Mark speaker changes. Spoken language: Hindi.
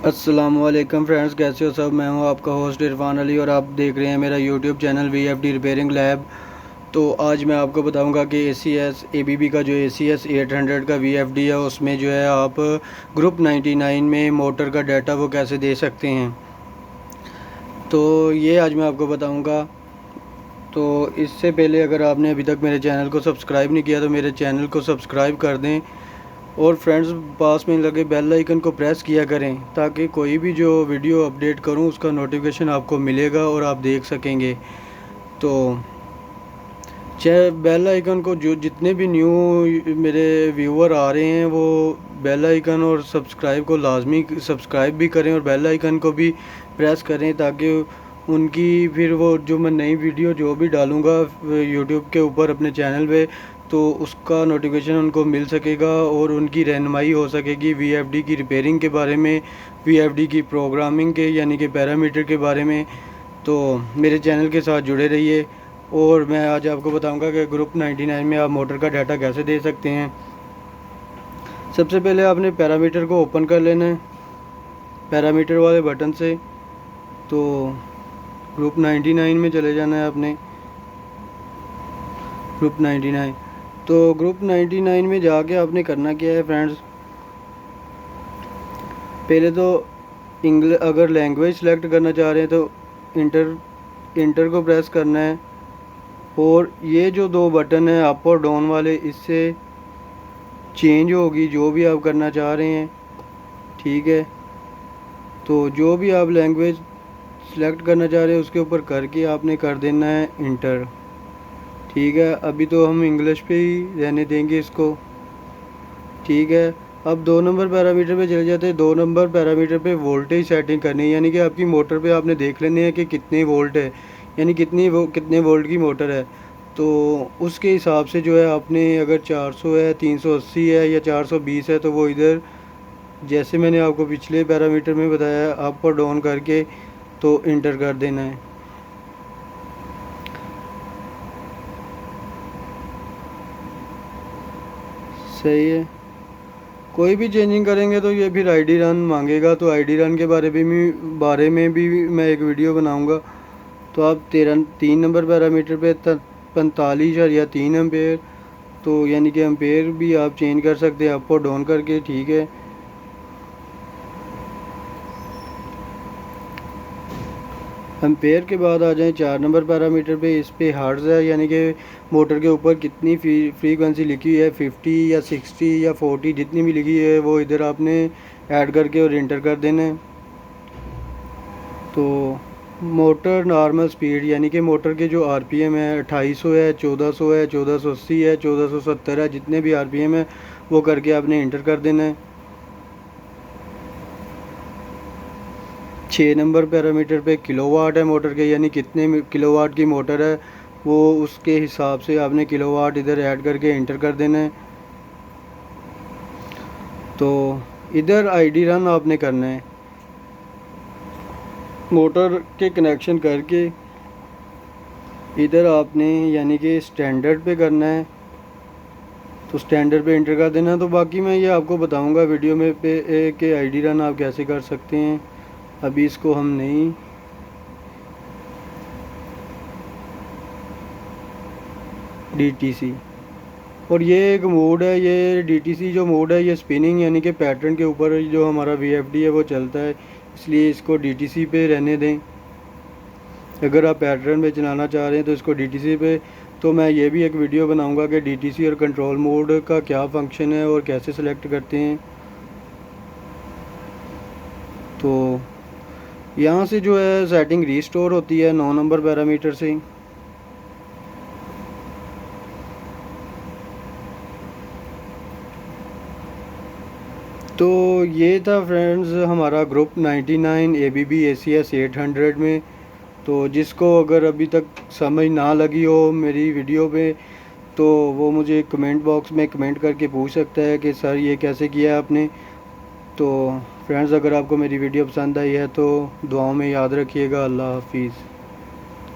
Speaker 1: अस्सलामुअलैकुम फ्रेंड्स, कैसे हो सब। मैं हूं आपका होस्ट इरफान अली और आप देख रहे हैं मेरा YouTube channel VFD repairing lab. तो आज मैं आपको बताऊंगा कि ACS ABB का जो ACS 800 का VFD है उसमें जो है आप ग्रुप 99 में मोटर का डाटा वो कैसे दे सकते हैं। तो ये आज मैं आपको बताऊँगा। तो इससे पहले अगर आपने अभी तक मेरे चैनल को सब्सक्राइब नहीं किया तो मेरे चैनल को सब्सक्राइब कर दें और फ्रेंड्स पास में लगे बेल आइकन को प्रेस किया करें ताकि कोई भी जो वीडियो अपडेट करूं उसका नोटिफिकेशन आपको मिलेगा और आप देख सकेंगे। तो चाहे बेल आइकन को जो जितने भी न्यू मेरे व्यूअर आ रहे हैं वो बेल आइकन और सब्सक्राइब को लाजमी सब्सक्राइब भी करें और बेल आइकन को भी प्रेस करें ताकि उनकी फिर वो जो मैं नई वीडियो जो भी डालूँगा यूट्यूब के ऊपर अपने चैनल पे तो उसका नोटिफिकेशन उनको मिल सकेगा और उनकी रहनुमाई हो सकेगी VFD की रिपेयरिंग के बारे में, VFD की प्रोग्रामिंग के यानी कि पैरामीटर के बारे में। तो मेरे चैनल के साथ जुड़े रहिए और मैं आज आपको बताऊंगा कि ग्रुप 99 में आप मोटर का डाटा कैसे दे सकते हैं। सबसे पहले आपने पैरामीटर को ओपन कर लेना है पैरामीटर वाले बटन से। तो ग्रुप 99 में चले जाना है आपने, ग्रुप 99। तो ग्रुप 99 में जाके आपने करना क्या है फ्रेंड्स, पहले तो इंग्लिश अगर लैंग्वेज सेलेक्ट करना चाह रहे हैं तो इंटर को प्रेस करना है और ये जो दो बटन हैं अप और डाउन वाले इससे चेंज होगी जो भी आप करना चाह रहे हैं। ठीक है, तो जो भी आप लैंग्वेज सेलेक्ट करना चाह रहे हैं उसके ऊपर करके आपने कर देना है इंटर। ठीक है, अभी तो हम इंग्लिश पे ही रहने देंगे इसको। ठीक है, अब 2 नंबर पैरामीटर पे चले जाते हैं। 2 नंबर पैरामीटर पे वोल्टेज सेटिंग करनी है, यानी कि आपकी मोटर पे आपने देख लेने हैं कि कितने वोल्ट है, यानी कितने वोल्ट की मोटर है। तो उसके हिसाब से जो है आपने अगर 400 है, 380 है या 420 है तो वो इधर जैसे मैंने आपको पिछले पैरामीटर में बताया अप और डाउन करके तो इंटर कर देना है। सही है, कोई भी चेंजिंग करेंगे तो ये फिर आईडी रन मांगेगा, तो आईडी रन के बारे में भी मैं एक वीडियो बनाऊंगा। तो आप 3 नंबर पैरामीटर पे 45 या 3 एम्पेयर, तो यानी कि एम्पेयर भी आप चेंज कर सकते हैं अप और डाउन करके। ठीक है, एम्पेयर के बाद आ जाएं 4 नंबर पैरामीटर पे। इस पे हर्ट्ज़ है, यानी कि मोटर के ऊपर कितनी फ्रीक्वेंसी लिखी है, 50 या 60 या 40 जितनी भी लिखी है वो इधर आपने ऐड करके और इंटर कर देना है। तो मोटर नॉर्मल स्पीड यानी कि मोटर के जो RPM है 2800 है, 1400 है, 1480 है, 1470 है, जितने भी RPM है वो करके आपने इंटर कर देना है। 6 नंबर पैरामीटर पे किलोवाट है मोटर के, यानी कितने किलोवाट की मोटर है वो उसके हिसाब से आपने किलोवाट इधर ऐड करके इंटर कर देना है। तो इधर आईडी रन आपने करना है मोटर के कनेक्शन करके, इधर आपने यानी कि स्टैंडर्ड पे करना है तो स्टैंडर्ड पे इंटर कर देना। तो बाकी मैं ये आपको बताऊंगा वीडियो में पे कि आईडी रन आप कैसे कर सकते हैं। अभी इसको हम नहीं DTC, और ये एक मोड है, ये DTC जो मोड है ये स्पिनिंग यानी कि पैटर्न के ऊपर जो हमारा VFD है वो चलता है, इसलिए इसको DTC पे रहने दें। अगर आप पैटर्न में चलाना चाह रहे हैं तो इसको DTC पे। तो मैं ये भी एक वीडियो बनाऊंगा कि DTC और कंट्रोल मोड का क्या फंक्शन है और कैसे सेलेक्ट करते हैं। तो यहाँ से जो है सेटिंग रीस्टोर होती है 9 नंबर पैरामीटर से। तो ये था फ्रेंड्स हमारा ग्रुप 99 ABB ACS 800 में। तो जिसको अगर अभी तक समझ ना लगी हो मेरी वीडियो पे तो वो मुझे कमेंट बॉक्स में कमेंट करके पूछ सकता है कि सर ये कैसे किया आपने। तो फ्रेंड्स अगर आपको मेरी वीडियो पसंद आई है तो दुआओं में याद रखिएगा। अल्लाह हाफिज़।